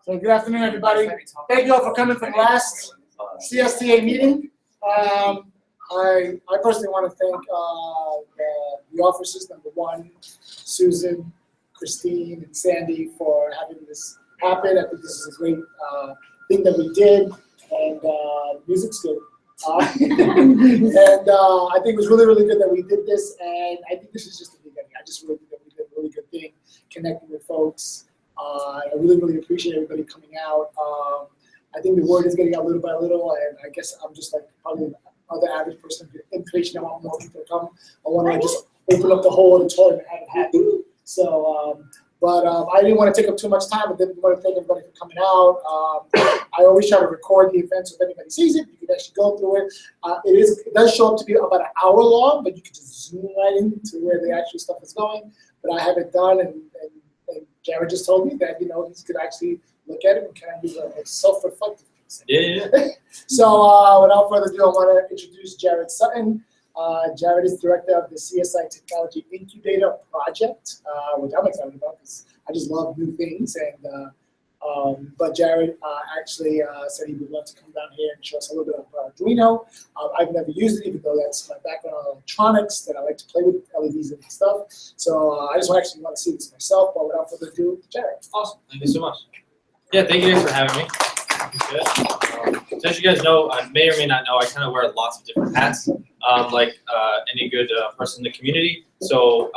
So good afternoon, everybody. Thank you all for coming from last CSTA meeting. I personally want to thank the officers, number one, Susan, Christine, and Sandy for having this happen. I think this is a great thing that we did, and music's good. And I think it was really, really good that we did this, and I think this is just the beginning. I just really think that we did a really good thing connecting with folks. I really, really appreciate everybody coming out. I think the word is getting out little by little, and I guess I'm just like probably another average person, impatient. I want more people to come. I want to just open up the whole auditorium and have it happen. So, I didn't want to take up too much time. I didn't want to thank everybody for coming out. I always try to record the event so if anybody sees it, you can actually go through it. It does show up to be about an hour long, but you can just zoom right into where the actual stuff is going. But I have it done, and Jared just told me that, he could actually look at it and kind of do a self-reflective piece. Yeah. So without further ado, I want to introduce Jared Sutton. Jared is director of the CSI Technology Incubator project, which I'm excited about because I just love new things. And but Jared actually said he would love to come down here and show us a little bit of Arduino. I've never used it, even though that's my background on electronics, that I like to play with LEDs and stuff. So I just actually want to see this myself. But without further ado, Jared. Awesome. Thank you so much. Yeah, thank you guys for having me. So as you guys know, I may or may not know, I kind of wear lots of different hats, like any good person in the community. So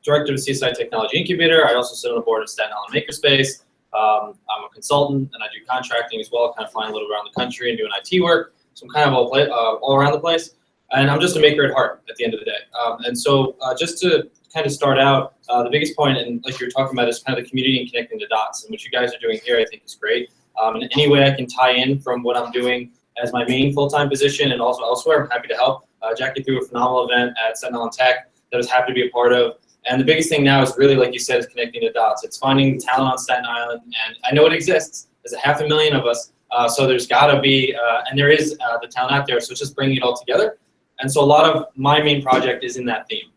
director of CSI Technology Incubator. I also sit on the board of Staten Makerspace. I'm a consultant, and I do contracting as well, kind of flying a little around the country and doing IT work. So I'm kind of all around the place. And I'm just a maker at heart at the end of the day. And so just to kind of start out, the biggest point, and like you were talking about, is kind of the community and connecting the dots. And what you guys are doing here, I think, is great. In any way I can tie in from what I'm doing as my main full-time position and also elsewhere, I'm happy to help. Jackie threw a phenomenal event at Staten Tech that I was happy to be a part of. And the biggest thing now is really, like you said, is connecting the dots. It's finding talent on Staten Island, and I know it exists. There's 500,000 of us, so there's got to be, and there is the talent out there, so it's just bringing it all together. And so a lot of my main project is in that theme.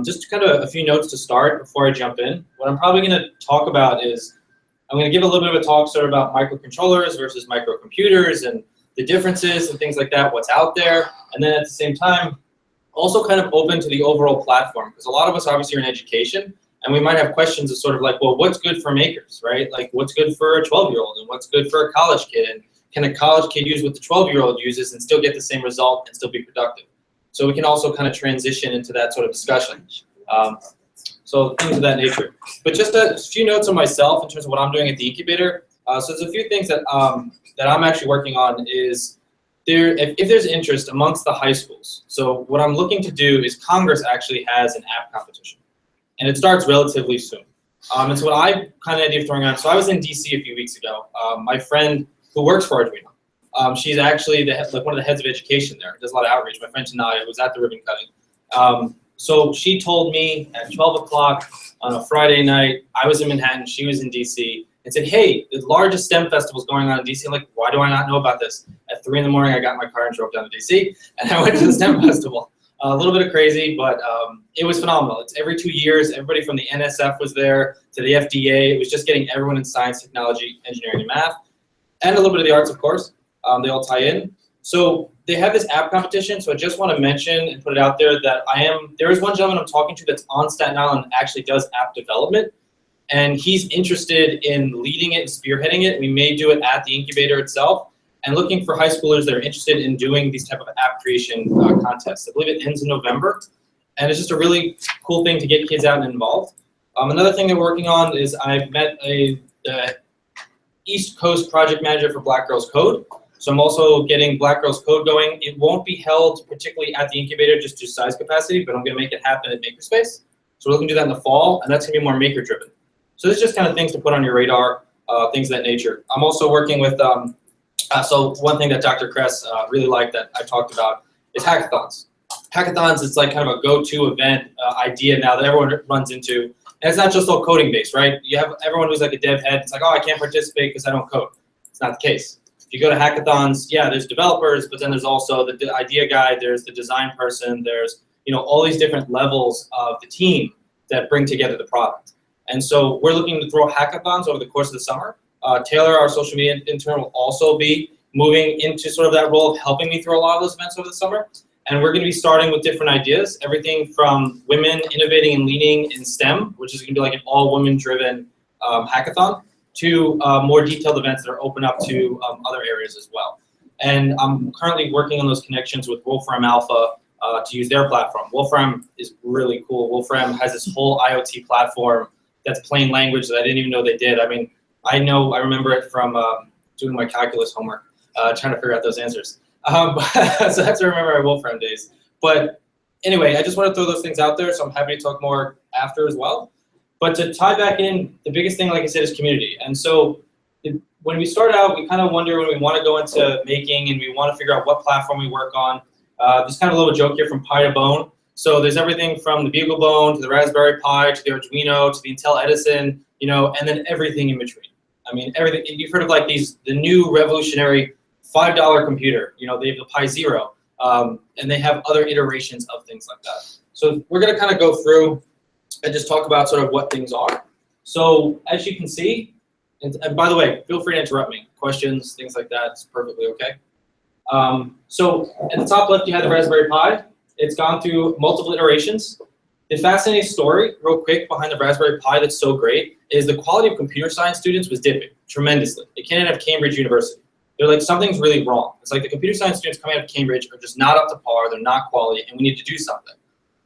Just kind of a few notes to start before I jump in. What I'm probably going to talk about is, I'm going to give a little bit of a talk sort of about microcontrollers versus microcomputers and the differences and things like that, what's out there, and then at the same time, also kind of open to the overall platform, because a lot of us obviously are in education, and we might have questions of sort of like, well, what's good for makers, right? Like, what's good for a 12-year-old, and what's good for a college kid, and can a college kid use what the 12-year-old uses and still get the same result and still be productive? So we can also kind of transition into that sort of discussion. So things of that nature. But just a few notes on myself in terms of what I'm doing at the incubator. So there's a few things that that I'm actually working on is, if there's interest amongst the high schools. So what I'm looking to do is, Congress actually has an app competition, and it starts relatively soon. And so what I kind of idea of throwing on, so I was in DC a few weeks ago. My friend who works for Arduino, she's actually one of the heads of education there, does a lot of outreach. My friend Tanaya was at the ribbon cutting. So she told me at 12 o'clock on a Friday night, I was in Manhattan, she was in DC, and said, hey, the largest STEM festival is going on in DC. I'm like, why do I not know about this? At 3 in the morning, I got my car and drove down to DC, and I went to the STEM festival. A little bit of crazy, but it was phenomenal. It's every 2 years. Everybody from the NSF was there to the FDA. It was just getting everyone in science, technology, engineering, and math, and a little bit of the arts, of course. They all tie in. So they have this app competition, so I just want to mention and put it out there that there is one gentleman I'm talking to that's on Staten Island and actually does app development, and he's interested in leading it and spearheading it. We may do it at the incubator itself, and looking for high schoolers that are interested in doing these type of app creation contests. I believe it ends in November, and it's just a really cool thing to get kids out and involved. Another thing that we're working on is I've met the East Coast project manager for Black Girls Code. So I'm also getting Black Girls Code going. It won't be held particularly at the incubator just to size capacity, but I'm going to make it happen at Makerspace. So we're looking to do that in the fall, and that's going to be more maker-driven. So this is just kind of things to put on your radar, things of that nature. I'm also working with, so one thing that Dr. Kress really liked that I talked about is hackathons. Hackathons, it's like kind of a go-to event idea now that everyone runs into. And it's not just all coding-based, right? You have everyone who's like a dev head. It's like, oh, I can't participate because I don't code. It's not the case. If you go to hackathons, yeah, there's developers, but then there's also the idea guy, there's the design person, there's all these different levels of the team that bring together the product. And so we're looking to throw hackathons over the course of the summer. Taylor, our social media intern, will also be moving into sort of that role of helping me through a lot of those events over the summer. And we're going to be starting with different ideas, everything from women innovating and leading in STEM, which is going to be like an all-women-driven hackathon, to more detailed events that are open up to other areas as well. And I'm currently working on those connections with Wolfram Alpha to use their platform. Wolfram is really cool. Wolfram has this whole IoT platform that's plain language that I didn't even know they did. I mean, I remember it from doing my calculus homework, trying to figure out those answers. So that's to remember my Wolfram days. But anyway, I just want to throw those things out there, so I'm happy to talk more after as well. But to tie back in, the biggest thing, like I said, is community. And so when we start out, we kind of wonder when we want to go into making and we want to figure out what platform we work on. There's kind of a little joke here from Pi to Bone. So there's everything from the BeagleBone to the Raspberry Pi to the Arduino to the Intel Edison, you know, and then everything in between. I mean, everything. You've heard of like the new revolutionary $5 computer. You know, they have the Pi Zero, and they have other iterations of things like that. So we're going to kind of go through and just talk about sort of what things are. So as you can see, and by the way, feel free to interrupt me. Questions, things like that, it's perfectly okay. So at the top left, you have the Raspberry Pi. It's gone through multiple iterations. The fascinating story, real quick, behind the Raspberry Pi that's so great is the quality of computer science students was dipping tremendously. They can't have Cambridge University. They're like, something's really wrong. It's like the computer science students coming out of Cambridge are just not up to par, they're not quality, and we need to do something.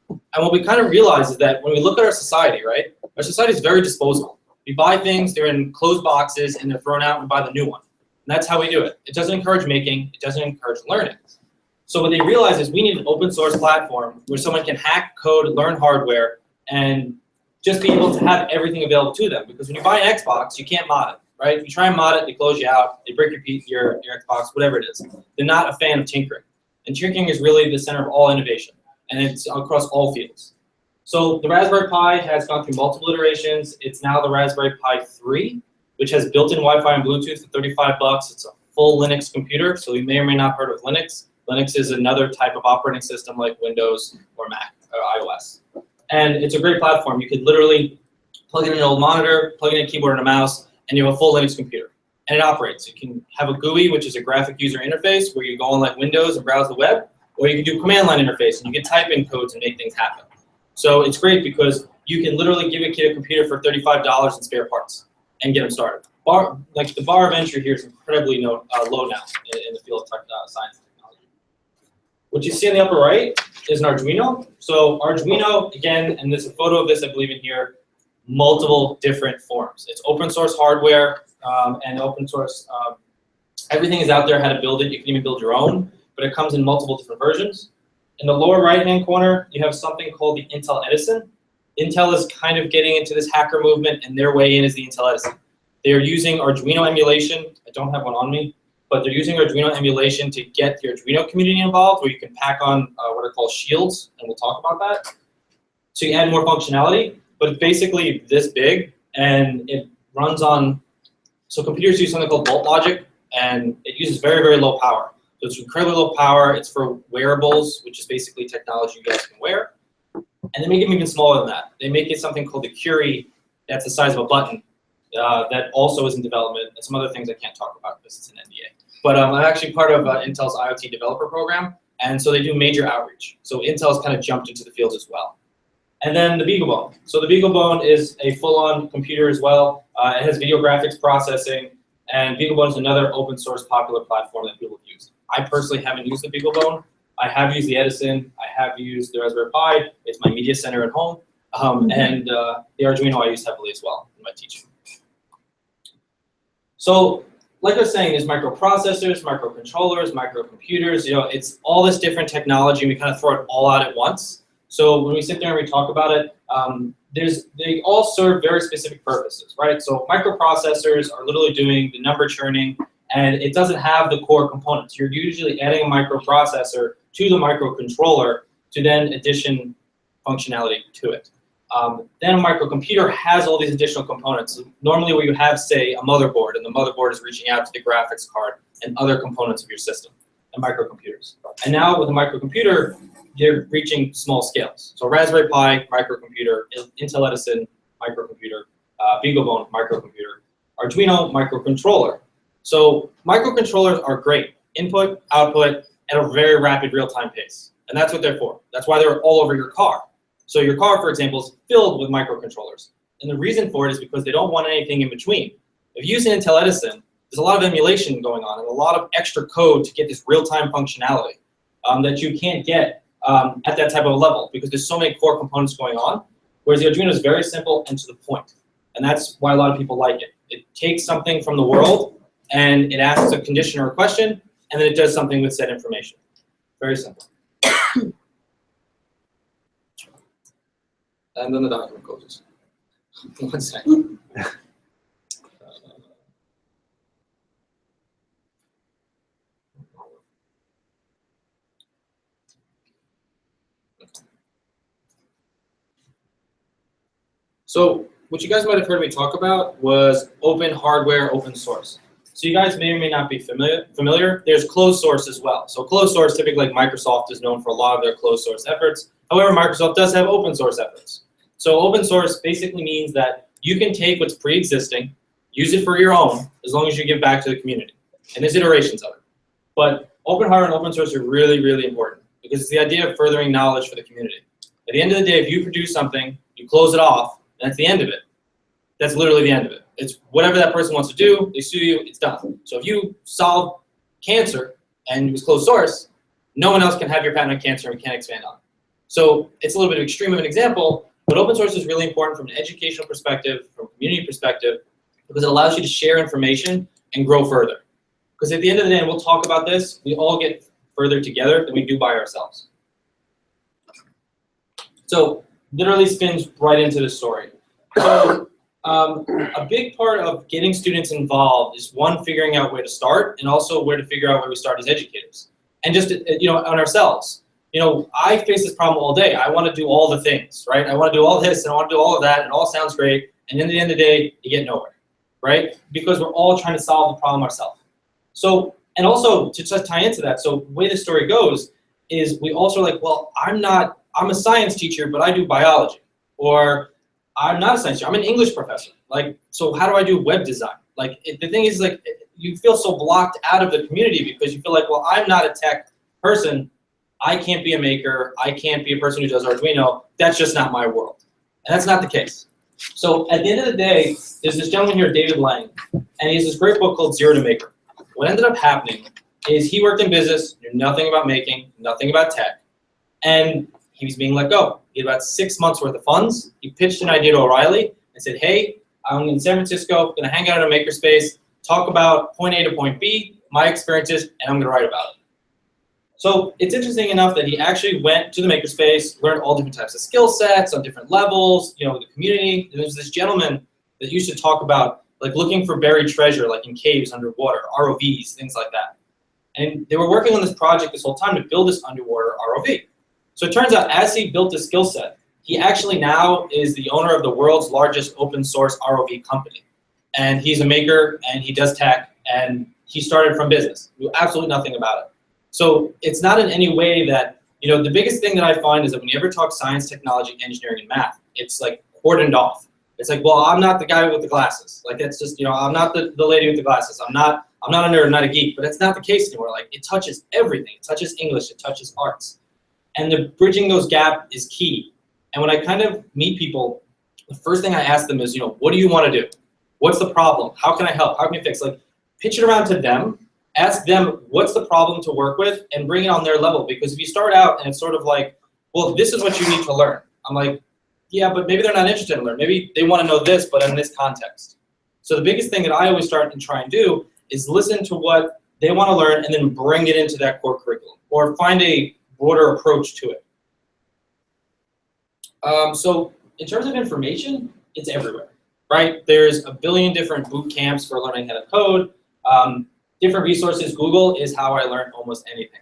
And what we kind of realize is that when we look at our society, right, our society is very disposable. We buy things, they're in closed boxes, and they're thrown out and we buy the new one. And that's how we do it. It doesn't encourage making, it doesn't encourage learning. So what they realize is we need an open source platform where someone can hack code, learn hardware, and just be able to have everything available to them. Because when you buy an Xbox, you can't mod it, right? If you try and mod it, they close you out, they break your Xbox, whatever it is. They're not a fan of tinkering. And tinkering is really the center of all innovation, and it's across all fields. So the Raspberry Pi has gone through multiple iterations. It's now the Raspberry Pi 3, which has built-in Wi-Fi and Bluetooth for $35. It's a full Linux computer, so you may or may not have heard of Linux. Linux is another type of operating system like Windows or Mac or iOS. And it's a great platform. You could literally plug in an old monitor, plug in a keyboard and a mouse, and you have a full Linux computer. And it operates. You can have a GUI, which is a graphic user interface, where you go on like Windows and browse the web, or you can do command line interface, and you can type in codes and make things happen. So it's great because you can literally give a kid a computer for $35 in spare parts and get them started. Like the bar of entry here is incredibly low now in the field of science and technology. What you see on the upper right is an Arduino. So Arduino, again, and there's a photo of this, I believe, in here, multiple different forms. It's open source hardware and open source. Everything is out there how to build it. You can even build your own, but it comes in multiple different versions. In the lower right-hand corner, you have something called the Intel Edison. Intel is kind of getting into this hacker movement, and their way in is the Intel Edison. They're using Arduino emulation. I don't have one on me, but they're using Arduino emulation to get the Arduino community involved, where you can pack on what are called shields, and we'll talk about that. So you add more functionality, but it's basically this big, and it runs on, so computers use something called volt logic, and it uses very, very low power. So it's incredibly low power. It's for wearables, which is basically technology you guys can wear. And they make it even smaller than that. They make it something called the Curie, that's the size of a button, that also is in development, and some other things I can't talk about because it's an NDA. But I'm actually part of Intel's IoT developer program, and so they do major outreach. So Intel's kind of jumped into the field as well. And then the BeagleBone. So the BeagleBone is a full-on computer as well. It has video graphics processing, and BeagleBone is another open source popular platform that people use. I personally haven't used the BeagleBone. I have used the Edison. I have used the Raspberry Pi. It's my media center at home. And the Arduino I use heavily as well in my teaching. So like I was saying, there's microprocessors, microcontrollers, microcomputers. You know, it's all this different technology. We kind of throw it all out at once. So when we sit there and we talk about it, they all serve very specific purposes, right? So microprocessors are literally doing the number churning, and it doesn't have the core components. You're usually adding a microprocessor to the microcontroller to then addition functionality to it. Then a microcomputer has all these additional components. Normally where you have, say, a motherboard, and the motherboard is reaching out to the graphics card and other components of your system, and microcomputers. And now with a microcomputer, you're reaching small scales. So Raspberry Pi, microcomputer, Intel Edison, microcomputer, BeagleBone, microcomputer. Arduino microcontroller. So microcontrollers are great. Input, output, at a very rapid real-time pace. And that's what they're for. That's why they're all over your car. So your car, for example, is filled with microcontrollers. And the reason for it is because they don't want anything in between. If you use an Intel Edison, there's a lot of emulation going on and a lot of extra code to get this real-time functionality that you can't get at that type of level because there's so many core components going on, whereas the Arduino is very simple and to the point. And that's why a lot of people like it. It takes something from the world and it asks a condition or a question, and then it does something with said information. Very simple. And then the document closes. 1 second. So what you guys might have heard me talk about was open hardware, open source. So you guys may or may not be familiar. There's closed source as well. So closed source, typically like Microsoft is known for a lot of their closed source efforts. However, Microsoft does have open source efforts. So open source basically means that you can take what's pre-existing, use it for your own, as long as you give back to the community. And there's iterations of it. But open hardware and open source are really, really important because it's the idea of furthering knowledge for the community. At the end of the day, if you produce something, you close it off, that's the end of it. That's literally the end of it. It's whatever that person wants to do, they sue you, it's done. So if you solve cancer and it was closed source, no one else can have your patent on cancer and we can't expand on it. So it's a little bit of extreme of an example, but open source is really important from an educational perspective, from a community perspective, because it allows you to share information and grow further. Because at the end of the day, and we'll talk about this, we all get further together than we do by ourselves. So literally spins right into the story. So a big part of getting students involved is one, figuring out where to start, and also where to figure out where we start as educators. And just on ourselves. I face this problem all day. I want to do all the things, right? I want to do all this and I want to do all of that, and it all sounds great. And in the end of the day, you get nowhere, right? Because we're all trying to solve the problem ourselves. So, and also to just tie into that, so the way the story goes is we also are like, well, I'm a science teacher, but I do biology. Or I'm not a science teacher, I'm an English professor. Like, so how do I do web design? Like, the thing is, like, you feel so blocked out of the community because you feel like, well, I'm not a tech person. I can't be a maker. I can't be a person who does Arduino. That's just not my world. And that's not the case. So at the end of the day, there's this gentleman here, David Lang, and he has this great book called Zero to Maker. What ended up happening is he worked in business, knew nothing about making, nothing about tech, and he was being let go. He had about 6 months worth of funds. He pitched an idea to O'Reilly and said, hey, I'm in San Francisco, going to hang out in a makerspace, talk about point A to point B, my experiences, and I'm going to write about it. So it's interesting enough that he actually went to the makerspace, learned all different types of skill sets on different levels, the community. And there's this gentleman that used to talk about like looking for buried treasure, like in caves underwater, ROVs, things like that. And they were working on this project this whole time to build this underwater ROV. So it turns out as he built this skill set, he actually now is the owner of the world's largest open source ROV company. And he's a maker and he does tech and he started from business, knew absolutely nothing about it. So it's not in any way that, the biggest thing that I find is that when you ever talk science, technology, engineering, and math, it's like cordoned off. It's like, well, I'm not the guy with the glasses. Like it's just, I'm not the lady with the glasses. I'm not a nerd, I'm not a geek, but it's not the case anymore. Like it touches everything. It touches English, it touches arts. And the bridging those gaps is key. And when I kind of meet people, the first thing I ask them is, what do you want to do? What's the problem? How can I help? How can I fix? Like pitch it around to them. Ask them what's the problem to work with and bring it on their level. Because if you start out and it's sort of like, well, this is what you need to learn. I'm like, yeah, but maybe they're not interested in learning. Maybe they want to know this, but in this context. So the biggest thing that I always start and try and do is listen to what they want to learn and then bring it into that core curriculum or find a broader approach to it. So in terms of information, it's everywhere, right? There's a billion different boot camps for learning how to code. Different resources. Google is how I learned almost anything.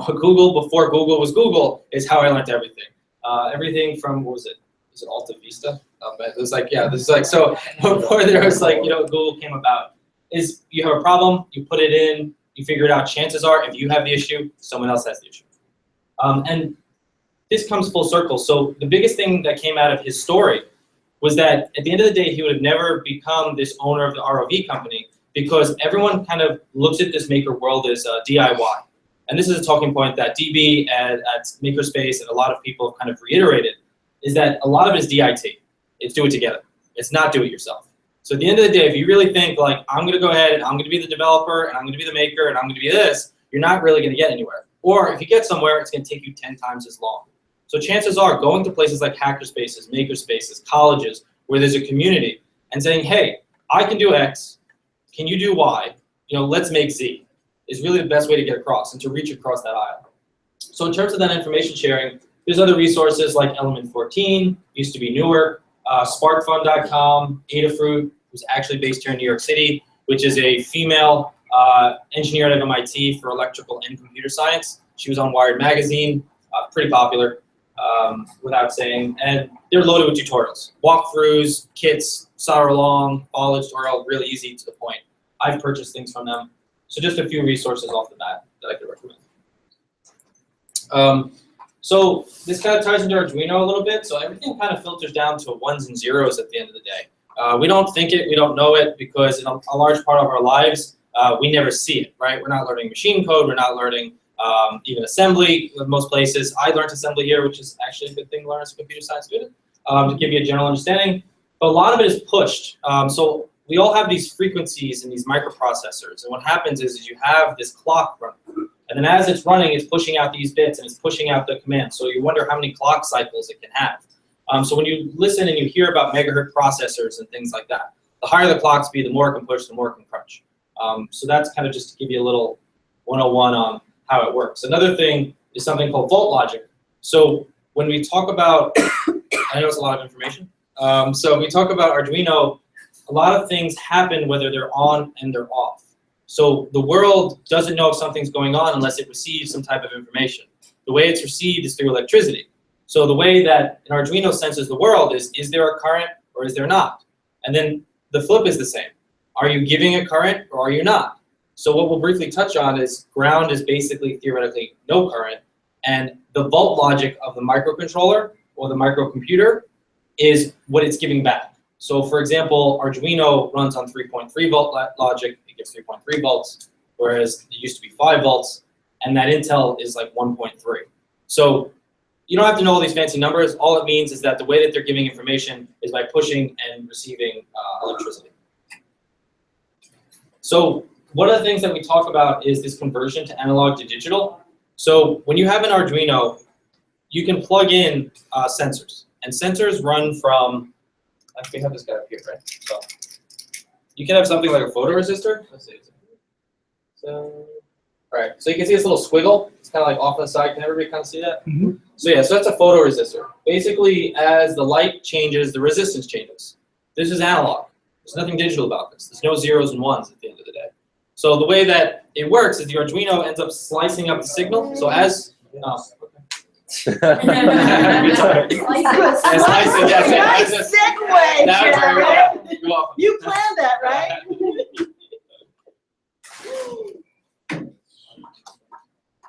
Google, before Google was Google, is how I learned everything. Everything from, what was it? Is it Alta Vista? But it was like, yeah, this is like, so before there was like, Google came about, is you have a problem, you put it in, you figure it out. Chances are, if you have the issue, someone else has the issue. And this comes full circle. So the biggest thing that came out of his story was that at the end of the day, he would have never become this owner of the ROV company because everyone kind of looks at this maker world as DIY. And this is a talking point that DB at Makerspace and a lot of people have kind of reiterated, is that a lot of it is DIT. It's do it together. It's not do it yourself. So at the end of the day, if you really think like, I'm going to go ahead and I'm going to be the developer and I'm going to be the maker and I'm going to be this, you're not really going to get anywhere. Or if you get somewhere, it's going to take you 10 times as long. So chances are going to places like hackerspaces, makerspaces, colleges, where there's a community and saying, hey, I can do X, can you do Y? You know, let's make Z is really the best way to get across and to reach across that aisle. So in terms of that information sharing, there's other resources like Element 14, used to be Newark, sparkfun.com, Adafruit, who's actually based here in New York City, which is a female engineer at MIT for electrical and computer science. She was on Wired Magazine, pretty popular, without saying, and they're loaded with tutorials, walkthroughs, kits, solder along, follow tutorial, really easy to the point. I've purchased things from them. So just a few resources off the bat that I could recommend. So this kind of ties into Arduino a little bit. So everything kind of filters down to ones and zeros at the end of the day. We don't think it, we don't know it, because in a large part of our lives, we never see it, right? We're not learning machine code. We're not learning even assembly in most places. I learned assembly here, which is actually a good thing to learn as a computer science student, to give you a general understanding. But a lot of it is pushed. So we all have these frequencies and these microprocessors. And what happens is you have this clock running. And then as it's running, it's pushing out these bits and it's pushing out the commands. So you wonder how many clock cycles it can have. So when you listen and you hear about megahertz processors and things like that, the higher the clock speed, the more it can push, the more it can crunch. So that's kind of just to give you a little 101 on how it works. Another thing is something called volt logic. So when we talk about, I know it's a lot of information. So when we talk about Arduino, a lot of things happen whether they're on and they're off. So the world doesn't know if something's going on unless it receives some type of information. The way it's received is through electricity. So the way that an Arduino senses the world is there a current or is there not? And then the flip is the same. Are you giving a current or are you not? So what we'll briefly touch on is ground is basically theoretically no current, and the volt logic of the microcontroller or the microcomputer is what it's giving back. So for example, Arduino runs on 3.3 volt logic, it gives 3.3 volts, whereas it used to be 5 volts, and that Intel is like 1.3. So you don't have to know all these fancy numbers. All it means is that the way that they're giving information is by pushing and receiving electricity. So one of the things that we talk about is this conversion to analog to digital. So when you have an Arduino, you can plug in sensors, and sensors run from, we have this guy up here, right? So you can have something like a photoresistor. Let's see. So, all right. So you can see this little squiggle. It's kind of like off on the side. Can everybody kind of see that? Mm-hmm. So yeah, so that's a photoresistor. Basically, as the light changes, the resistance changes. This is analog. There's nothing digital about this. There's no zeros and ones at the end of the day. So the way that it works is the Arduino ends up slicing up the signal. So as Nice segue, Jared. You planned that, right?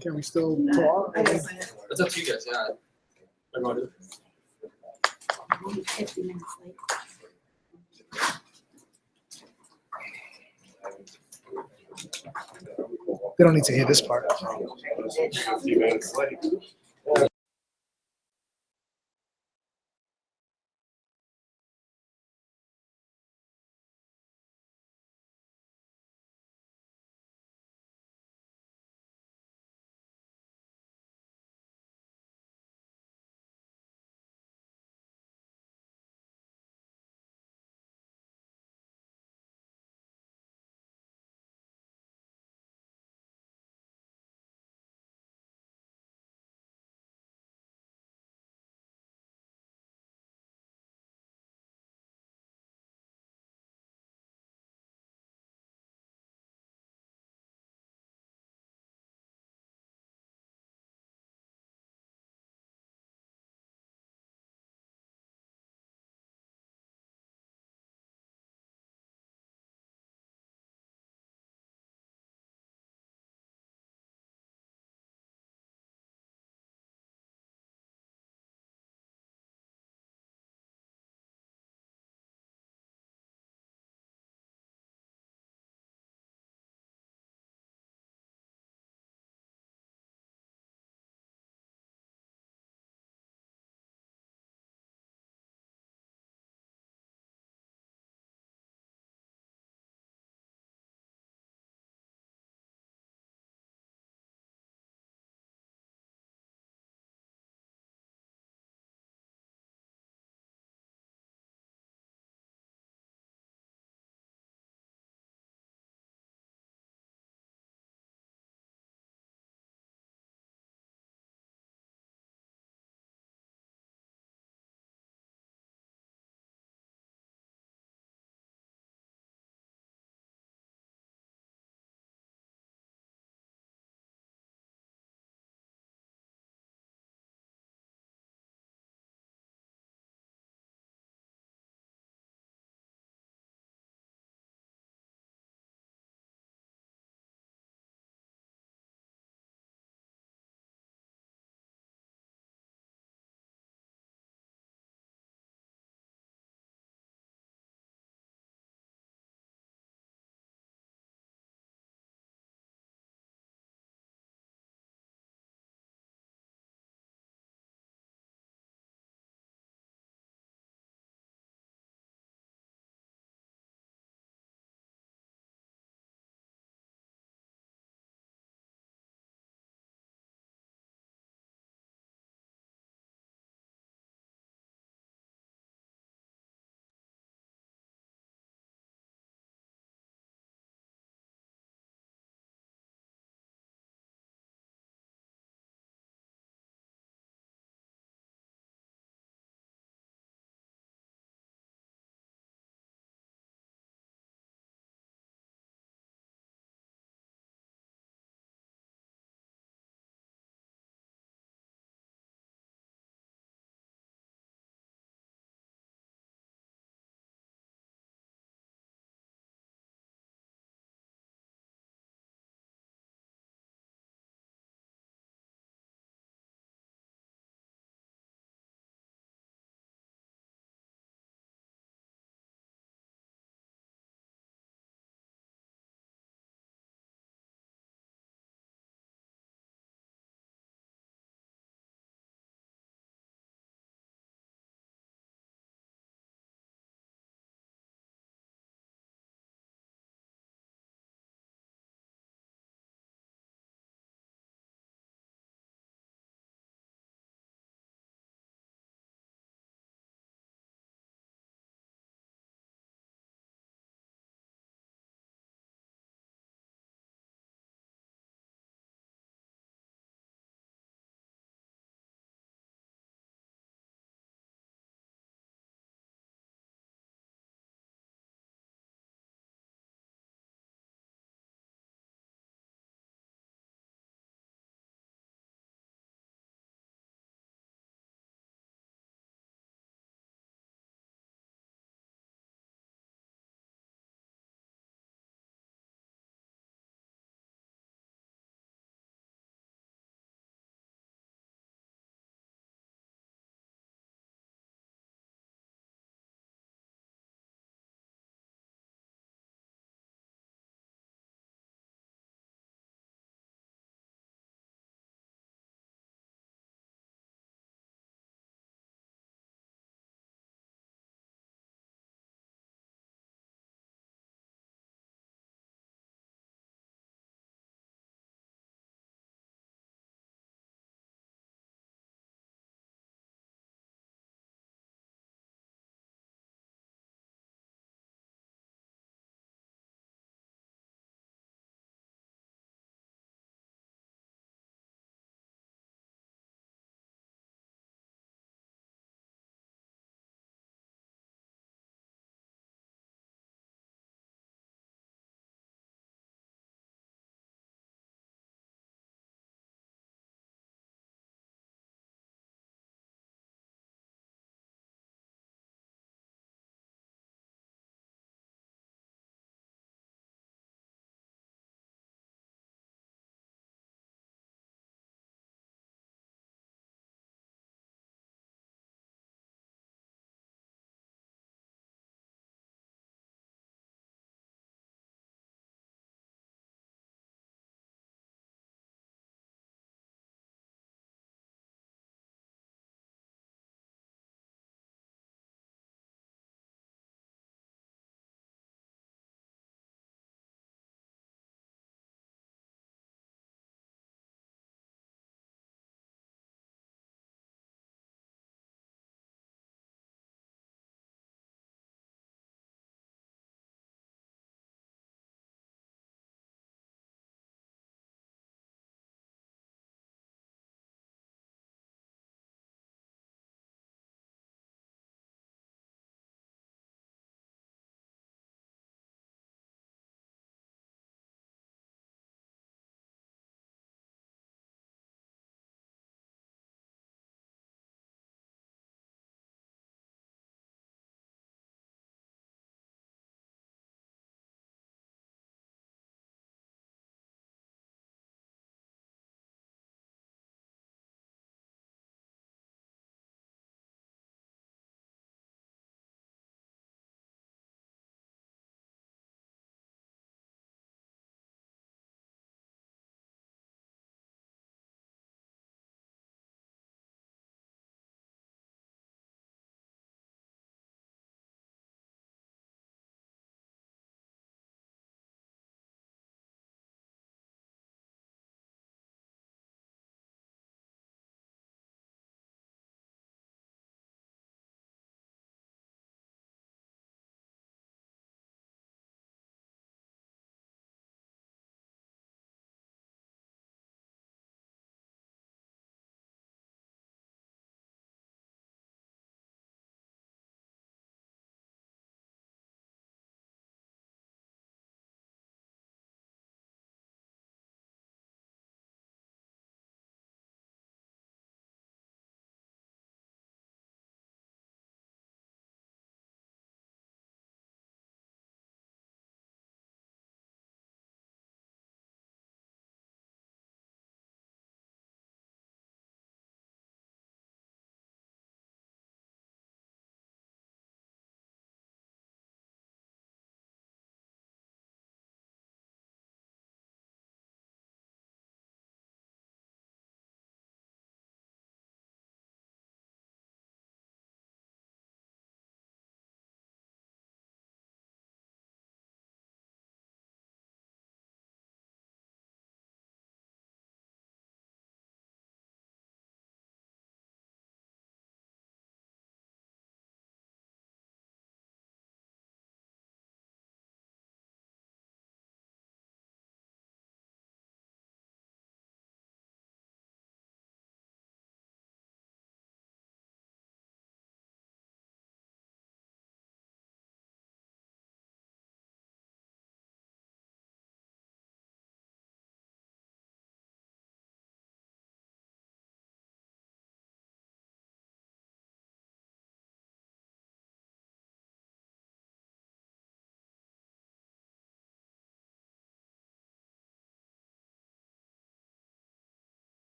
Can we still talk? It's up to you guys. Yeah. Everyone. 50 minutes late. They don't need to hear this part.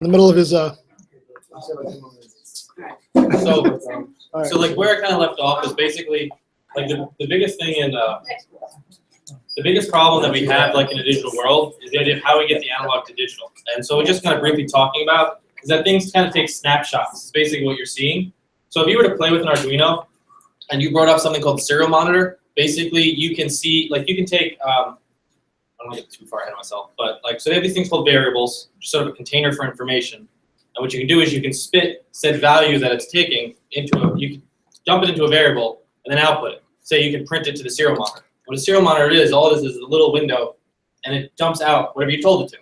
the middle of his. So like where I kind of left off is basically like the biggest thing in the biggest problem that we have like in a digital world is the idea of how we get the analog to digital. And so we're just kind of briefly talking about is that things kind of take snapshots. It's basically what you're seeing. So if you were to play with an Arduino and you brought up something called the serial monitor, basically you can see, like you can take, I don't want to get too far ahead of myself, but like, so they have these things called variables, which is sort of a container for information. And what you can do is you can spit said value that it's taking into you can dump it into a variable and then output it. Say you can print it to the serial monitor. What a serial monitor is, all it is a little window and it dumps out whatever you told it to.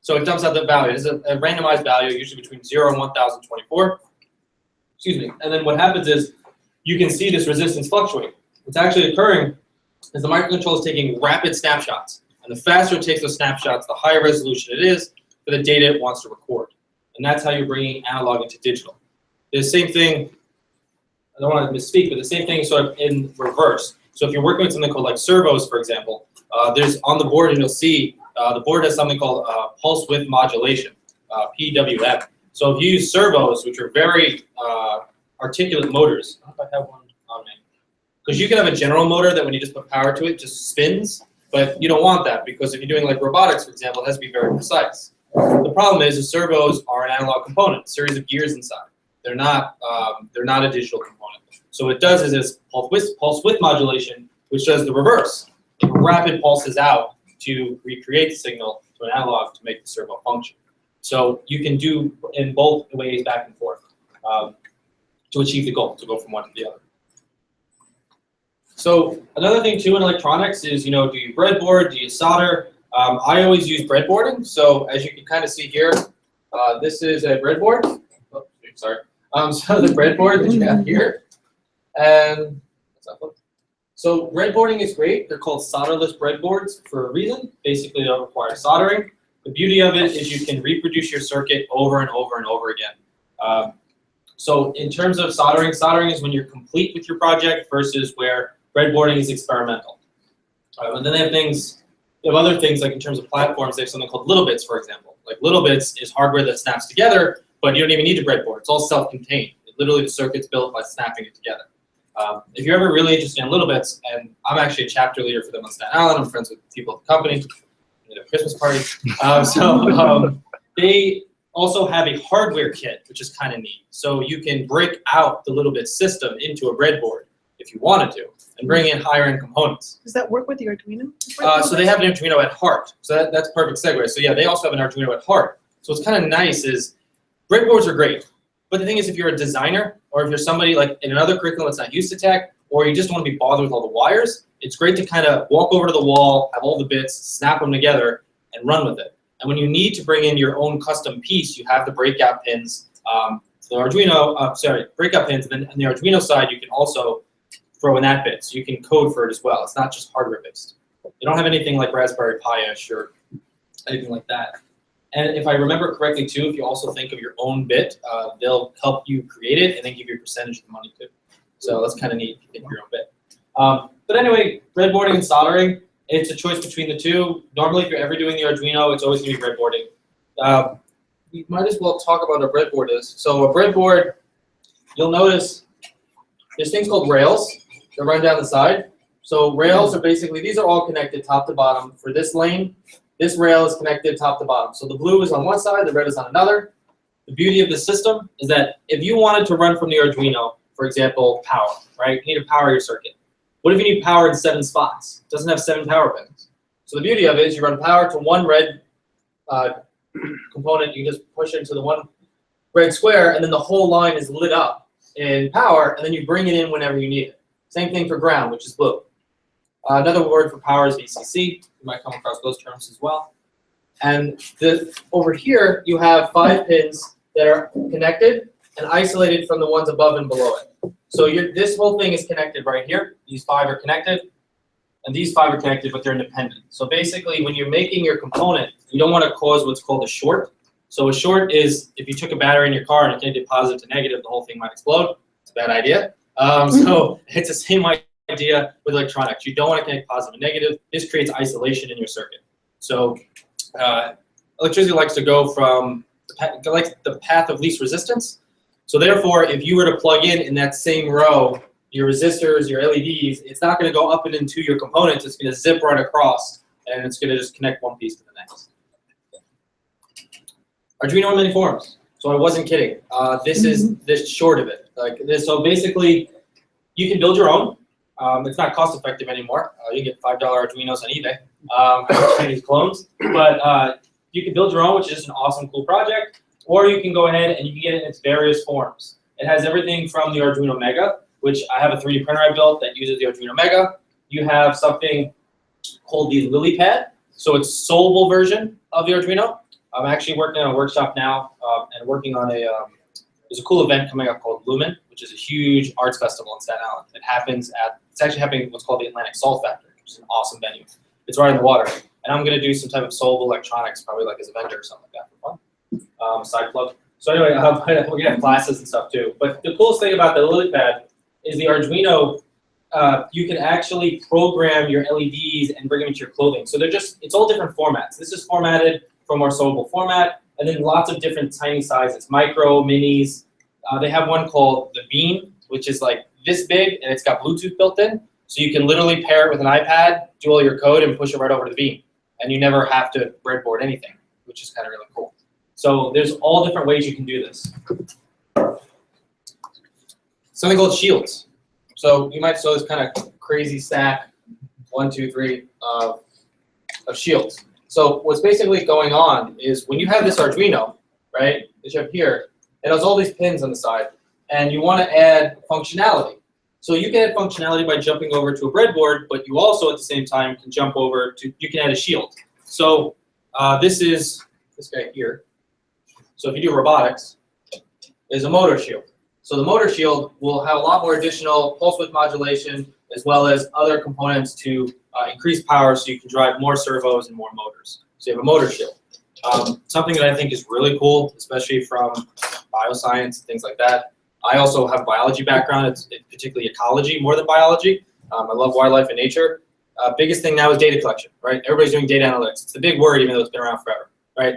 So it dumps out the value. It's a randomized value, usually between 0 and 1024. Excuse me. And then what happens is you can see this resistance fluctuate. What's actually occurring is the microcontroller is taking rapid snapshots. And the faster it takes those snapshots, the higher resolution it is for the data it wants to record. And that's how you're bringing analog into digital. The same thing, I don't want to misspeak, but the same thing sort of in reverse. So if you're working with something called like servos, for example, there's on the board and you'll see the board has something called pulse width modulation, PWM. So if you use servos, which are very articulate motors, I don't know if I have one on me, because you can have a general motor that when you just put power to it, just spins, but you don't want that because if you're doing like robotics, for example, it has to be very precise. The problem is the servos are an analog component, a series of gears inside. They're not a digital component. So what it does is it's pulse width modulation, which does the reverse. It rapid pulses out to recreate the signal to an analog to make the servo function. So you can do in both ways back and forth to achieve the goal, to go from one to the other. So another thing too in electronics is, do you breadboard, do you solder? I always use breadboarding. So as you can kind of see here, this is a breadboard. Oh, sorry. So the breadboard that you have here, and so breadboarding is great. They're called solderless breadboards for a reason. Basically, they don't require soldering. The beauty of it is you can reproduce your circuit over and over and over again. So in terms of soldering, soldering is when you're complete with your project versus where breadboarding is experimental. And then they have other things like in terms of platforms, they have something called little bits, for example. Like little bits is hardware that snaps together, but you don't even need a breadboard. It's all self-contained. Literally, the circuit's built by snapping it together. If you're ever really interested in little bits, and I'm actually a chapter leader for them on Staten Island, I'm friends with people at the company, at a Christmas party. They also have a hardware kit, which is kind of neat. So you can break out the little bit system into a breadboard if you wanted to, and bring in higher end components. Does that work with the Arduino? So they have an Arduino at heart. So that's perfect segue. So yeah, they also have an Arduino at heart. So what's kind of nice is breadboards are great. But the thing is, if you're a designer, or if you're somebody like in another curriculum that's not used to tech, or you just don't want to be bothered with all the wires, it's great to kind of walk over to the wall, have all the bits, snap them together, and run with it. And when you need to bring in your own custom piece, you have the breakout pins. The Arduino, breakout pins, and then on the Arduino side, you can also throw in that bit. So you can code for it as well. It's not just hardware based. They don't have anything like Raspberry Pi-ish or anything like that. And if I remember correctly too, if you also think of your own bit, they'll help you create it and then give you a percentage of the money too. So that's kind of neat if you think of your own bit. But anyway, breadboarding and soldering, it's a choice between the two. Normally, if you're ever doing the Arduino, it's always going to be breadboarding. We might as well talk about what a breadboard is. So a breadboard, you'll notice there's things called rails that run down the side. So rails are basically, these are all connected top to bottom. For this lane, this rail is connected top to bottom. So the blue is on one side, the red is on another. The beauty of the system is that if you wanted to run from the Arduino, for example, power, right? You need to power your circuit. What if you need power in 7 spots? It doesn't have 7 power pins. So the beauty of it is you run power to one red component, you just push it into the one red square, and then the whole line is lit up in power, and then you bring it in whenever you need it. Same thing for ground, which is blue. Another word for power is VCC. You might come across those terms as well. And over here, you have 5 pins that are connected and isolated from the ones above and below it. So this whole thing is connected right here. These 5 are connected, and these 5 are connected, but they're independent. So basically, when you're making your component, you don't want to cause what's called a short. So a short is if you took a battery in your car and it connected positive to negative, the whole thing might explode. It's a bad idea. So it's the same idea with electronics. You don't want to connect positive and negative. This creates isolation in your circuit. So electricity likes to go from the path of least resistance. So therefore, if you were to plug in that same row your resistors, your LEDs, it's not going to go up and into your components. It's going to zip right across, and it's going to just connect one piece to the next. Arduino in many forms. So I wasn't kidding. This is the short of it. Like this. So basically, you can build your own. It's not cost effective anymore. You can get $5 Arduinos on eBay, Chinese clones. But you can build your own, which is an awesome, cool project. Or you can go ahead and you can get it in its various forms. It has everything from the Arduino Mega, which I have a 3D printer I built that uses the Arduino Mega. You have something called the LilyPad. So it's a solvable version of the Arduino. I'm actually working on a workshop now and working on there's a cool event coming up called Lumen, which is a huge arts festival in Staten Island. It's actually happening at what's called the Atlantic Salt Factory, which is an awesome venue. It's right in the water. And I'm going to do some type of solvable electronics, probably like as a vendor or something like that for fun. Side plug. So anyway, we're going to have classes and stuff too. But the coolest thing about the LilyPad is the Arduino, you can actually program your LEDs and bring them into your clothing. So it's all different formats. This is formatted for a more solvable format, and then lots of different tiny sizes, micro, minis. They have one called the Beam, which is like this big, and it's got Bluetooth built in. So you can literally pair it with an iPad, do all your code, and push it right over to the Beam. And you never have to breadboard anything, which is kind of really cool. So there's all different ways you can do this. Something called shields. So you might saw this kind of crazy stack, 1, 2, 3, of shields. So what's basically going on is when you have this Arduino, right, that you have here, it has all these pins on the side, and you want to add functionality. So you can add functionality by jumping over to a breadboard, but you also at the same time can jump over to, you can add a shield. So this is this guy here. So if you do robotics, is a motor shield. So the motor shield will have a lot more additional pulse width modulation as well as other components to increase power so you can drive more servos and more motors. So you have a motor shield. Something that I think is really cool, especially from bioscience, things like that. I also have a biology background, it's particularly ecology more than biology. I love wildlife and nature. Biggest thing now is data collection, right? Everybody's doing data analytics. It's the big word even though it's been around forever, right?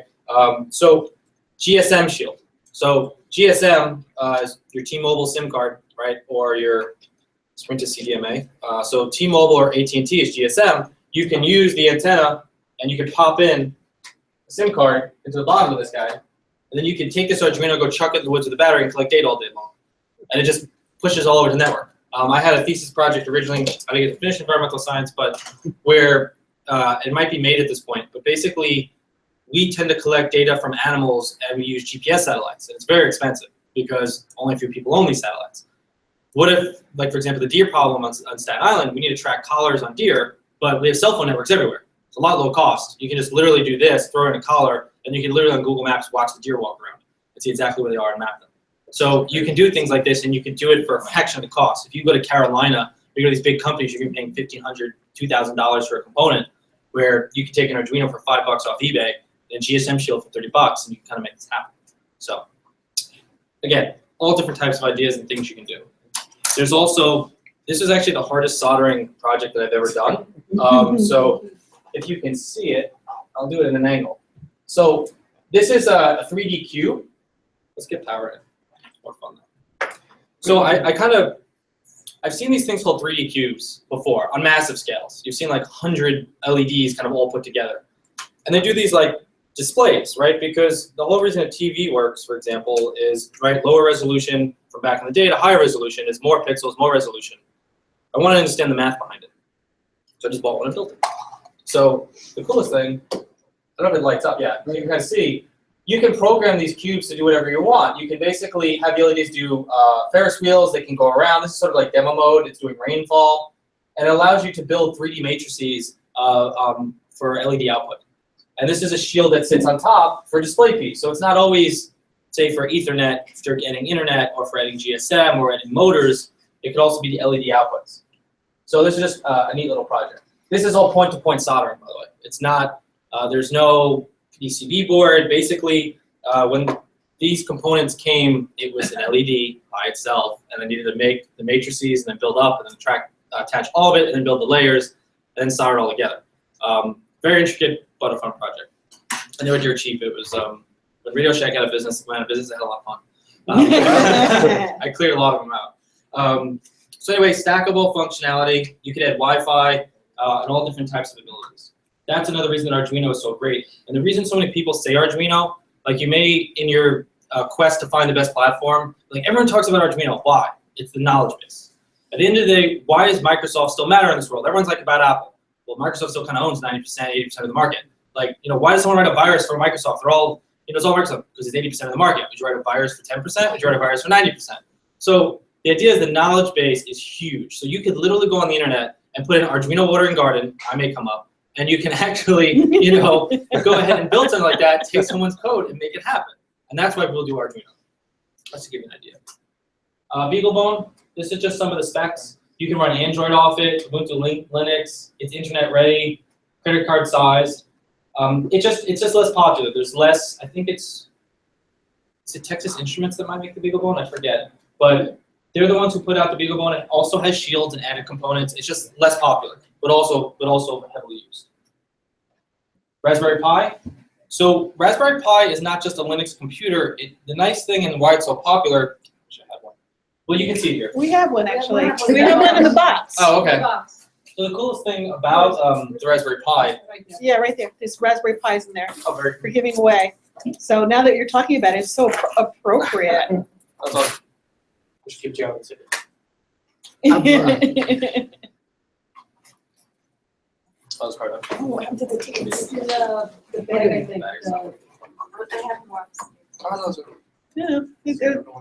So GSM shield. So GSM is your T-Mobile SIM card, right? Or your Sprint to CDMA. So T-Mobile or AT&T is GSM. You can use the antenna and you can pop in a SIM card into the bottom of this guy. And then you can take this Arduino, go chuck it in the woods with the battery and collect data all day long. And it just pushes all over the network. I had a thesis project originally, I didn't get to finish environmental science, but where it might be made at this point. But basically, we tend to collect data from animals and we use GPS satellites. And it's very expensive because only a few people own these satellites. What if, like for example, the deer problem on Staten Island, we need to track collars on deer, but we have cell phone networks everywhere. It's a lot low cost. You can just literally do this, throw in a collar, and you can literally on Google Maps watch the deer walk around and see exactly where they are and map them. So you can do things like this, and you can do it for a fraction of the cost. If you go to Carolina, you go to these big companies, you're going to be paying $1,500, $2,000 for a component, where you can take an Arduino for $5 off eBay and GSM shield for $30, and you can kind of make this happen. So again, all different types of ideas and things you can do. There's also, this is actually the hardest soldering project that I've ever done. So if you can see it, I'll do it in an angle. So this is a 3D cube. Let's get power in. More fun. So I've seen these things called 3D cubes before on massive scales. You've seen like 100 LEDs kind of all put together. And they do these like displays, right? Because the whole reason a TV works, for example, is right lower resolution from back in the day to higher resolution is more pixels, more resolution. I want to understand the math behind it. So I just bought one and built it. So the coolest thing, I don't know if it lights up yet, but you can kind of see, you can program these cubes to do whatever you want. You can basically have the LEDs do Ferris wheels. They can go around. This is sort of like demo mode. It's doing rainfall. And it allows you to build 3D matrices for LED output. And this is a shield that sits on top for a display piece. So it's not always, say, for Ethernet, if you're adding internet, or for adding GSM, or adding motors. It could also be the LED outputs. So this is just a neat little project. This is all point-to-point soldering, by the way. It's not, there's no PCB board. Basically, when these components came, it was an LED by itself, and I needed to make the matrices and then build up and then attach all of it and then build the layers and then solder it all together. Very intricate but a fun project. And they were dirt cheap. It was when Radio Shack went out of business, I had a lot of fun. I cleared a lot of them out. So anyway, stackable functionality. You could add Wi-Fi and all different types of abilities. That's another reason that Arduino is so great. And the reason so many people say Arduino, like you may in your quest to find the best platform, like everyone talks about Arduino. Why? It's the knowledge base. At the end of the day, why does Microsoft still matter in this world? Everyone's like about Apple. Well, Microsoft still kind of owns 90%, 80% of the market. Like, why does someone write a virus for Microsoft? They're all, it's all Microsoft because it's 80% of the market. Would you write a virus for 10%? Would you write a virus for 90%? So the idea is the knowledge base is huge. So you could literally go on the internet and put in Arduino watering garden. I may come up, and you can actually, go ahead and build something like that, take someone's code and make it happen. And that's why people do Arduino. Let's give you an idea. BeagleBone. This is just some of the specs. You can run Android off it, Ubuntu Linux. It's internet ready, credit card size. It's just less popular. There's less. I think it's it Texas Instruments that might make the BeagleBone. I forget, but they're the ones who put out the BeagleBone. It also has shields and added components. It's just less popular, but also heavily used. Raspberry Pi. So Raspberry Pi is not just a Linux computer. The nice thing and why it's so popular. Well, you can see it here. We have one actually. We have one in the box. Oh, okay. So the coolest thing about the Raspberry Pi. Yeah, right there. There's Raspberry Pis in there Oh, very for giving away. So now that you're talking about it, it's so appropriate. That's awesome. We should keep you out of the Oh, it's hard. Oh, what happened to the tickets? The bag, I think. I have more. Yeah,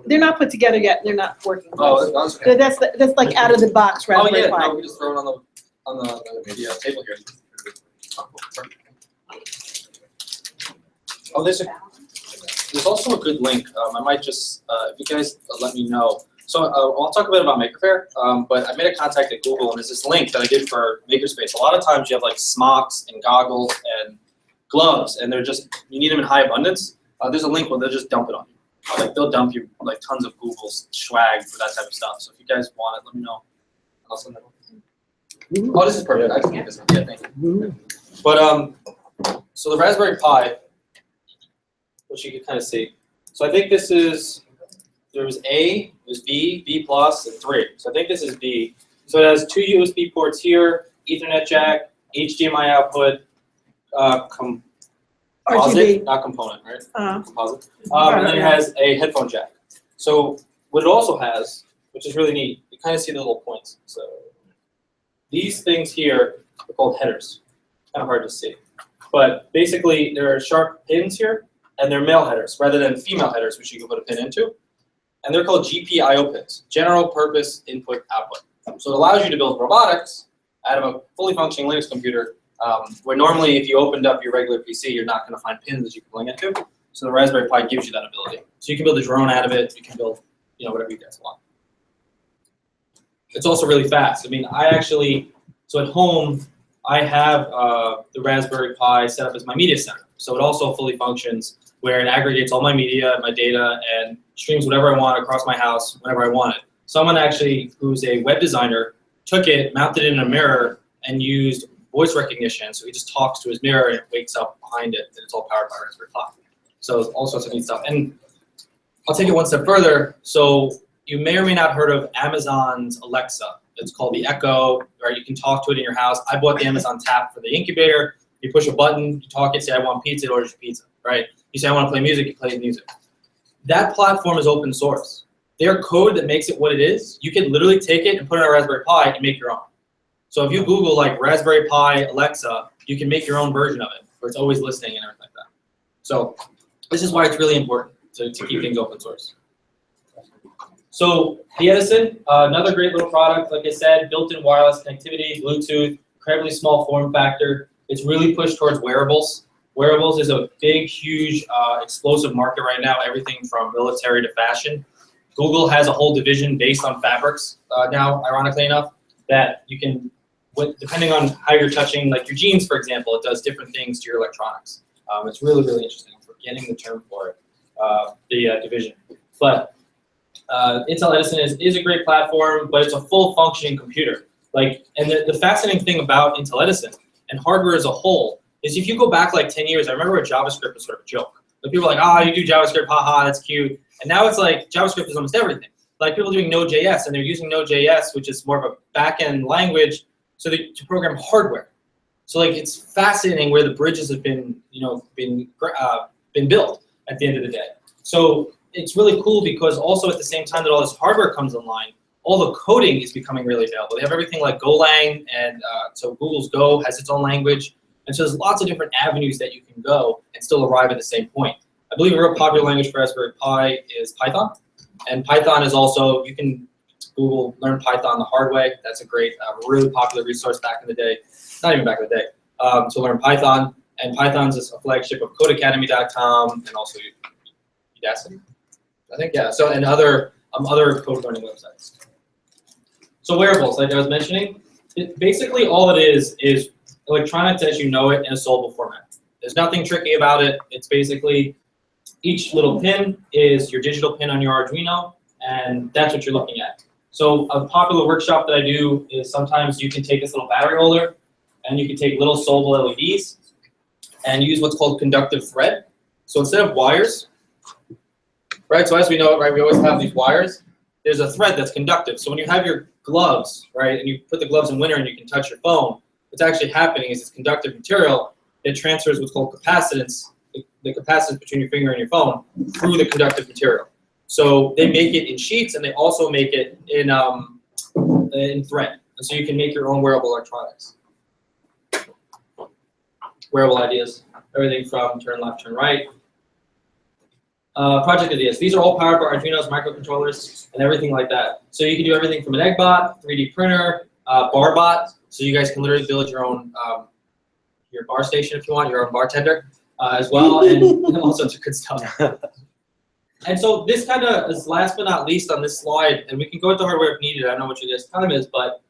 they're not put together yet. They're not working. Oh, that's okay. That's like out of the box Oh Raspberry yeah, Pi. no, we just throw it on the table here. Oh, there's also a good link. I might just if you guys let me know. So I'll talk a bit about Maker Faire, but I made a contact at Google, and there's this link that I did for Makerspace. A lot of times you have like smocks and goggles and gloves, and they're just you need them in high abundance. There's a link where they'll just dump it on you. Like they'll dump you like tons of Google's swag for that type of stuff. So if you guys want it, let me know. I'll send that one. Oh, this is perfect. I can get this one. Yeah, thank you. But so the Raspberry Pi, which you can kind of see. So I think this is there was A, there's B, B plus, and 3. So I think this is B. So it has 2 USB ports here, Ethernet jack, HDMI output, composite, not component, right? Composite. And then it has a headphone jack. So what it also has, which is really neat, you kind of see the little points. So these things here are called headers. Kind of hard to see. But basically, there are sharp pins here, and they're male headers rather than female headers, which you can put a pin into. And they're called GPIO pins, general purpose input output. So it allows you to build robotics out of a fully functioning Linux computer, where normally if you opened up your regular PC, you're not going to find pins that you can plug into. So the Raspberry Pi gives you that ability. So you can build a drone out of it. You can build, whatever you guys want. It's also really fast. I mean, so at home, I have the Raspberry Pi set up as my media center. So it also fully functions where it aggregates all my media, my data, and streams whatever I want across my house whenever I want it. Someone actually, who's a web designer, took it, mounted it in a mirror, and used voice recognition. So he just talks to his mirror and it wakes up behind it, and it's all powered by Raspberry Pi. So all sorts of neat stuff. And I'll take it one step further. So you may or may not heard of Amazon's Alexa. It's called the Echo, right? You can talk to it in your house. I bought the Amazon Tap for the Incubator. You push a button, you talk it, say I want pizza, it orders you pizza, right? You say I want to play music, you play music. That platform is open source. Their code that makes it what it is, you can literally take it and put it on a Raspberry Pi and make your own. So if you Google like Raspberry Pi Alexa, you can make your own version of it, where it's always listening and everything like that. So this is why it's really important to keep things open source. So the Edison, another great little product, like I said, built-in wireless connectivity, Bluetooth, incredibly small form factor. It's really pushed towards wearables. Wearables is a big, huge, explosive market right now, everything from military to fashion. Google has a whole division based on fabrics now, ironically enough, that you can, depending on how you're touching, like your jeans, for example, it does different things to your electronics. It's really, really interesting. I'm forgetting the term for it, the division. But Intel Edison is a great platform, but it's a full functioning computer. And the fascinating thing about Intel Edison and hardware as a whole is if you go back like 10 years, I remember when JavaScript was sort of a joke. Like people are like, ah, you do JavaScript, haha, that's cute. And now it's like JavaScript is almost everything. Like people doing Node.js, and they're using Node.js, which is more of a back-end language, to program hardware. So like it's fascinating where the bridges have been, been built at the end of the day. So it's really cool because also at the same time that all this hardware comes online, all the coding is becoming really available. They have everything like Golang, and so Google's Go has its own language. And so there's lots of different avenues that you can go and still arrive at the same point. I believe a real popular language for Raspberry Pi is Python. And Python is also, you can Google learn Python the hard way. That's a great, really popular resource back in the day. Not even back in the day, to learn Python. And Python's a flagship of codecademy.com and also Udacity, I think, yeah. So, and other code learning websites. So wearables, like I was mentioning, basically all it is electronics as you know it in a solvable format. There's nothing tricky about it. It's basically each little pin is your digital pin on your Arduino, and that's what you're looking at. So a popular workshop that I do is sometimes you can take this little battery holder and you can take little solvable LEDs and use what's called conductive thread. So instead of wires, right, so as we know, right, we always have these wires. There's a thread that's conductive. So when you have your gloves, right, and you put the gloves in winter and you can touch your phone, what's actually happening is it's conductive material that transfers what's called capacitance, the capacitance between your finger and your phone, through the conductive material. So they make it in sheets, and they also make it in thread. And so you can make your own wearable electronics. Wearable ideas, everything from turn left, turn right. Project ideas. These are all powered by Arduino's microcontrollers and everything like that. So you can do everything from an eggbot, 3D printer, barbot. So you guys can literally build your own your bar station if you want, your own bartender as well, and all sorts of good stuff. And so this kind of is last but not least on this slide, and we can go into hardware if needed. I don't know what your guys' time is, but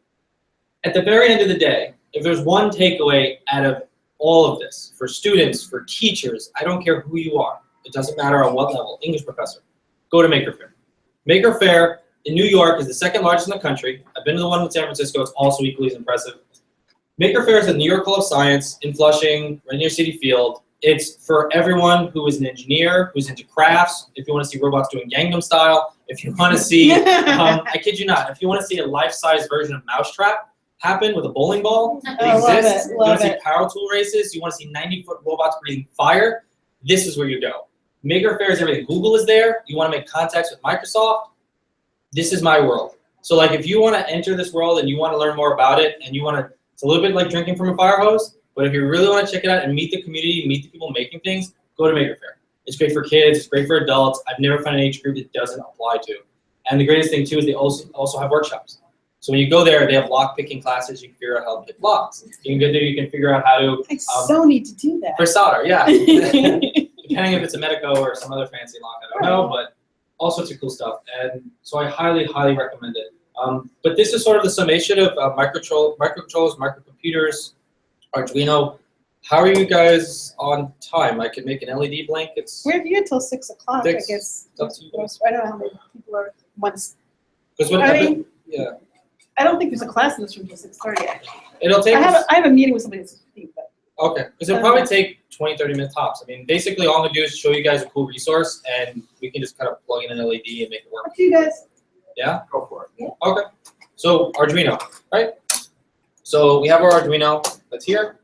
at the very end of the day, if there's one takeaway out of all of this, for students, for teachers, I don't care who you are. It doesn't matter on what level, English professor, go to Maker Faire. Maker Faire in New York is the second largest in the country. I've been to the one in San Francisco, it's also equally as impressive. Maker Faire is at the New York Hall of Science in Flushing, right near Citi Field. It's for everyone who is an engineer, who's into crafts, if you want to see robots doing Gangnam Style, if you want to see, I kid you not, if you want to see a life-size version of Mousetrap happen with a bowling ball, it exists. You want to see power tool races, you want to see 90-foot robots breathing fire, this is where you go. Maker Faire is everything. Google is there. You want to make contacts with Microsoft, this is my world. So like if you want to enter this world and you want to learn more about it and you want to, it's a little bit like drinking from a fire hose, but if you really want to check it out and meet the community, meet the people making things, go to Maker Faire. It's great for kids, it's great for adults. I've never found an age group it doesn't apply to. And the greatest thing too is they also have workshops. So when you go there, they have lock picking classes. You can figure out how to pick locks. You can go there, you can figure out how to. I so need to do that. For solder, yeah. Depending if it's a Medico or some other fancy lock, I don't know, but all sorts of cool stuff. And so I highly, highly recommend it. But this is sort of the summation of microcontrollers, microcomputers, Arduino. How are you guys on time? I can make an LED blink. We're here till 6 o'clock, I guess. It's up to you. I don't know how many people are once. Because what happened? Yeah. I don't think there's a class in this room till 6:30 actually. It'll take. I have a meeting with somebody at 6:15, but. Okay, because it'll probably take 20, 30 minutes tops. I mean, basically all I'm gonna do is show you guys a cool resource, and we can just kind of plug in an LED and make it work. Up to you guys. Yeah? Go for it. Yeah. Okay. So Arduino, right? So we have our Arduino that's here.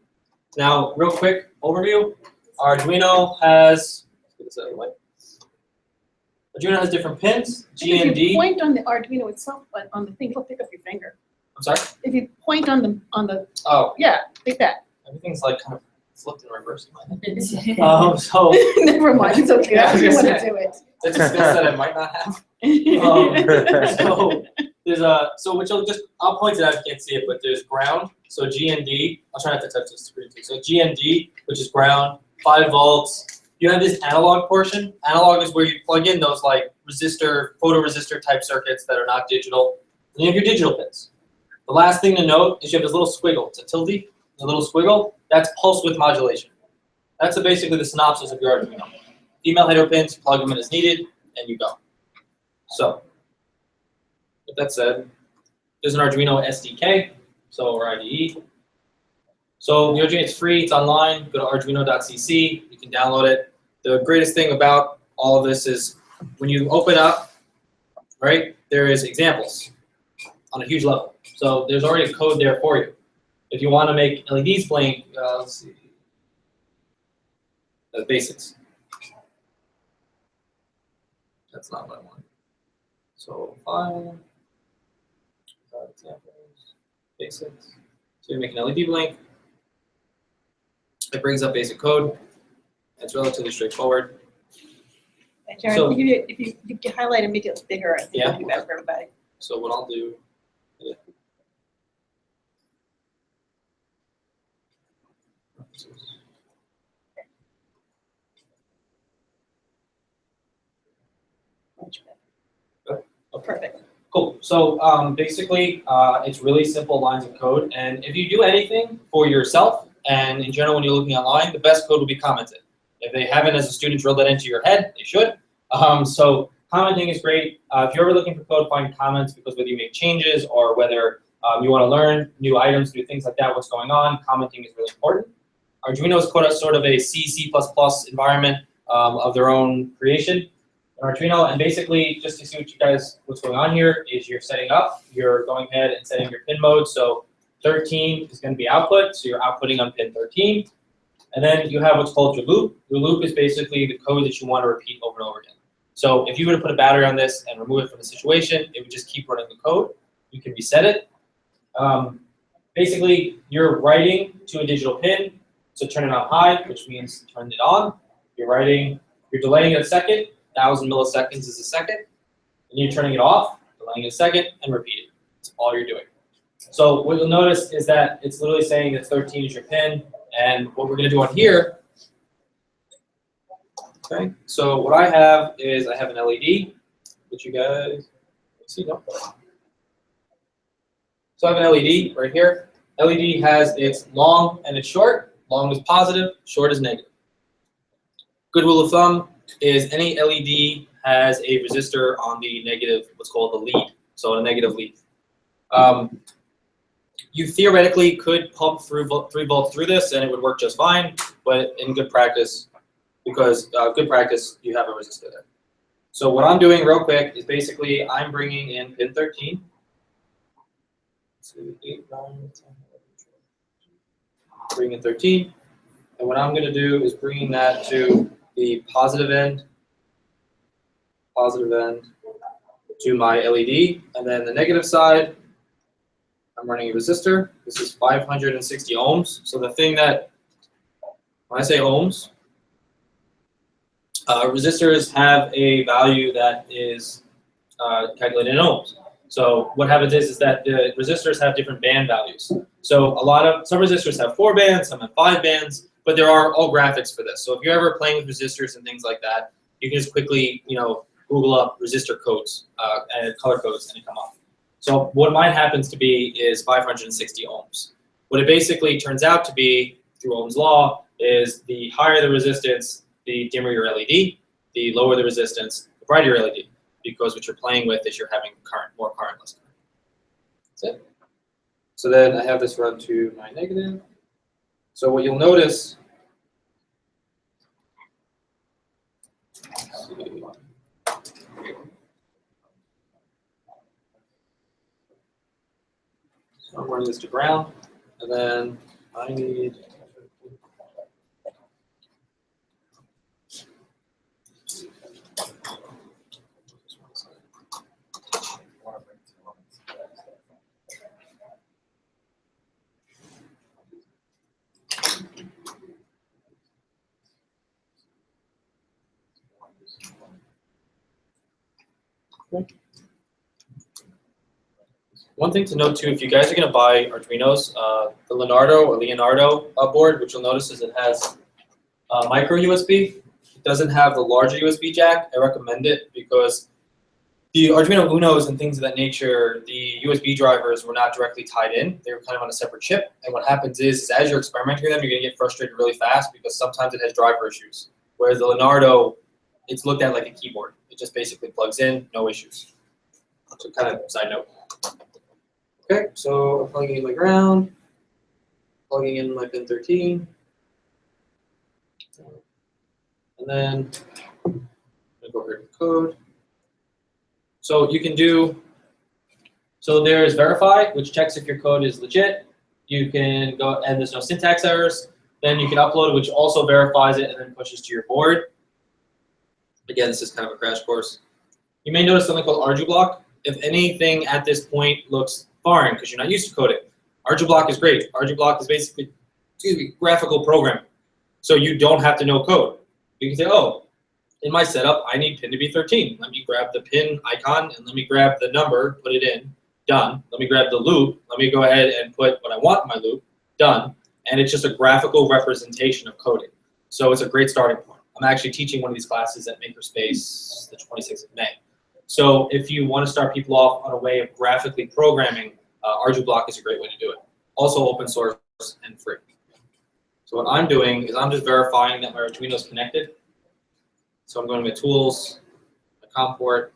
Now, real quick overview. Arduino has, Arduino has different pins, G and If you D. point on the Arduino itself, but on the thing, it'll pick up your finger. I'm sorry? If you point on the, Oh, yeah, like that. everything's like kind of flipped in reverse in my head. So Never mind, it's okay. Yeah, I I was don't gonna want to say. do it. it's a skill set I might not have. So there's so which I'll point it out if you can't see it, but there's ground, so G and D. I'll try not to touch the screen too. So G and D, which is ground, 5 volts. You have this analog portion. Analog is where you plug in those like resistor, photoresistor type circuits that are not digital. And you have your digital pins. The last thing to note is you have this little squiggle. It's a tilde, a little squiggle. That's pulse width modulation. That's basically the synopsis of your Arduino. Female header pins, plug them in as needed, and you go. So, with that said, there's an Arduino SDK, or IDE. So the Arduino is free, it's online. Go to arduino.cc, you can download it. the greatest thing about all of this is when you open up, right, there is examples on a huge level. So there's already code there for you. If you want to make LEDs blink, let's see, the basics. That's not what I want. So file, examples, basics. So you make an LED blink. It brings up basic code. It's relatively straightforward. And Jared, So- if you can highlight and make it bigger, I think Yeah. it'll be better for everybody. So what I'll do, yeah. Much better. Okay. Perfect. Cool. So basically, it's really simple lines of code. And if you do anything for yourself, and in general, when you're looking online, the best code will be commented. If they haven't, as a student, drilled that into your head, they should. So commenting is great. If you're ever looking for code, find comments, because whether you make changes or whether you want to learn new items, new things like that, what's going on, commenting is really important. Arduino is sort of a C++ environment of their own creation. Arduino, and basically, just to see what's going on here, is you're setting up, you're going ahead and setting your pin mode. So 13 is going to be output, so you're outputting on pin 13. And then you have what's called your loop. Your loop is basically the code that you want to repeat over and over again. So if you were to put a battery on this and remove it from the situation, it would just keep running the code. You can reset it. Basically, you're writing to a digital pin, so turn it on high, which means turn it on. You're delaying it a second. 1,000 milliseconds is a second. And you're turning it off, delaying it a second, and repeat it. That's all you're doing. So what you'll notice is that it's literally saying that 13 is your pin, and what we're going to do on here, okay, so what I have is I have an LED, which you guys see, no? So I have an LED right here. LED has its long and its short. Long is positive, short is negative. Good rule of thumb is any LED has a resistor on the negative, what's called the lead, so a negative lead. You theoretically could pump 3 volts through this and it would work just fine, but in good practice, because good practice, you have a resistor there. So what I'm doing real quick is basically I'm bringing in pin 13. Bring in 13, and what I'm going to do is bringing that to the positive end to my LED, and then the negative side, I'm running a resistor. This is 560 ohms. So the thing that, when I say ohms, resistors have a value that is calculated in ohms. So what happens is that the resistors have different band values. So some resistors have 4 bands, some have 5 bands, but there are all graphics for this. So if you're ever playing with resistors and things like that, you can just quickly, Google up resistor codes and color codes, and it come up. So what mine happens to be is 560 ohms. What it basically turns out to be, through Ohm's law, is the higher the resistance, the dimmer your LED, the lower the resistance, the brighter your LED, because what you're playing with is you're having more current, less current. That's it. So then I have this run to my negative. So what you'll notice, so I'm running this to ground, and then I need one thing to note too, if you guys are going to buy Arduinos, the Leonardo board, which you'll notice is it has micro USB. It doesn't have the larger USB jack. I recommend it because the Arduino Unos and things of that nature, the USB drivers were not directly tied in. They were kind of on a separate chip. And what happens is as you're experimenting with them, you're going to get frustrated really fast because sometimes it has driver issues. Whereas the Leonardo, it's looked at like a keyboard. It just basically plugs in, no issues. So kind of side note. Okay, so I'm plugging in my ground, plugging in my pin 13. And then I'm gonna go over to code. So you can do, so there's verify, which checks if your code is legit. You can go, and there's no syntax errors. Then you can upload, which also verifies it and then pushes to your board. Again, this is kind of a crash course. You may notice something called ArduBlock. If anything at this point looks foreign because you're not used to coding, ArduBlock is great. ArduBlock is basically, graphical programming. So you don't have to know code. You can say, oh, in my setup, I need pin to be 13. Let me grab the pin icon and let me grab the number, put it in, done. Let me grab the loop. Let me go ahead and put what I want in my loop, done. And it's just a graphical representation of coding. So it's a great starting point. I'm actually teaching one of these classes at Makerspace the 26th of May. So if you want to start people off on a way of graphically programming, ArduBlock is a great way to do it. Also open source and free. So what I'm doing is I'm just verifying that my Arduino is connected. So I'm going to my tools, my COM port,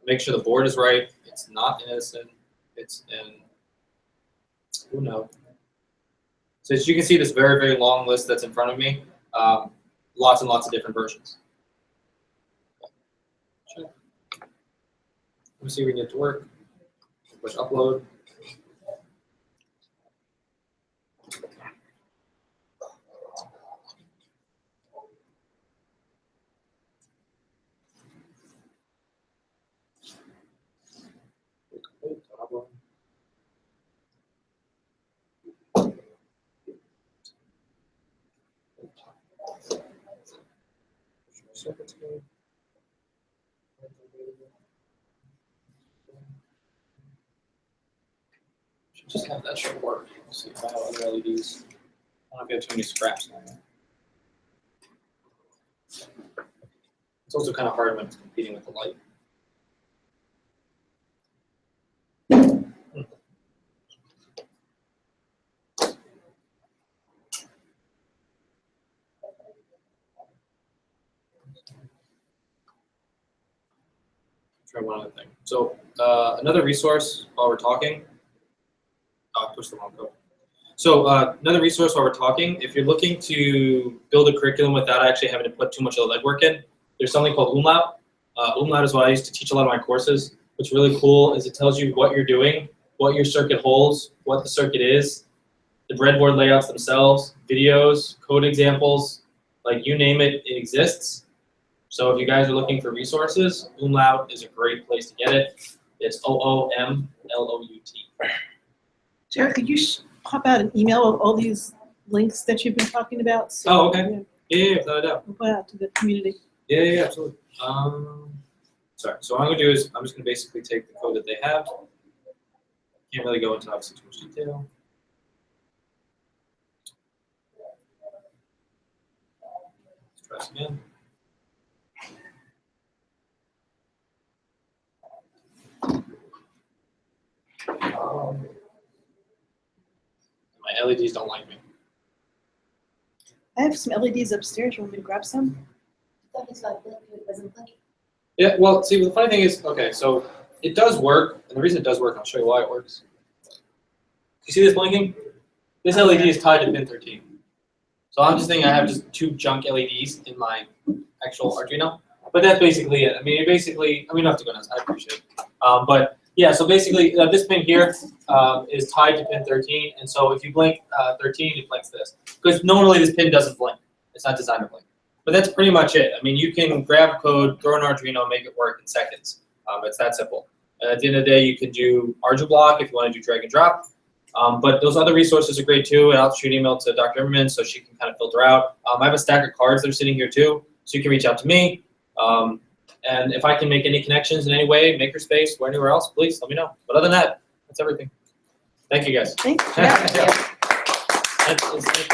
make sure the board is right. It's not in Edison. It's in Uno. So as you can see, this very, very long list that's in front of me, lots and lots of different versions. Let me see if we can get it to work. Push upload. Just have that should work. Let's see if I have other LEDs. I don't know if I have too many scraps on there. It's also kind of hard when it's competing with the light. Try one other thing. So another resource while we're talking. Oh, I pushed the wrong code. So another resource while we're talking, if you're looking to build a curriculum without actually having to put too much of the legwork in, there's something called Umlaut. Umlaut is what I used to teach a lot of my courses. What's really cool is it tells you what you're doing, what your circuit holds, what the circuit is, the breadboard layouts themselves, videos, code examples, like you name it, it exists. So if you guys are looking for resources, Umlaut is a great place to get it. It's OOMLOUT. Jared, could you pop out an email of all these links that you've been talking about? So, Oh, okay. Yeah, without a doubt. We'll put out to the community. Yeah, absolutely. Sorry, so what I'm going to do is I'm just going to basically take the code that they have. Can't really go into obviously too much detail. Let's try this again. My LEDs don't like me. I have some LEDs upstairs. You want me to grab some? I thought it's like, it wasn't blinking. Yeah, well, see, the funny thing is, okay, so it does work, and the reason it does work, I'll show you why it works. You see this blinking? This LED is tied to pin 13. So I'm just thinking I have just two junk LEDs in my actual Arduino, but that's basically it. I mean, you don't have to go nuts, I appreciate it. But yeah, so basically this pin here is tied to pin 13, and so if you blink 13, it blinks this. Because normally this pin doesn't blink. It's not designed to blink. But that's pretty much it. I mean, you can grab code, throw an Arduino, make it work in seconds. It's that simple. At the end of the day, you can do ArduBlock if you want to do drag and drop. But those other resources are great too, and I'll shoot an email to Dr. Emmerman so she can kind of filter out. I have a stack of cards that are sitting here too, so you can reach out to me. And if I can make any connections in any way, Makerspace or anywhere else, please let me know. But other than that, that's everything. Thank you guys. Thanks. Yeah. That's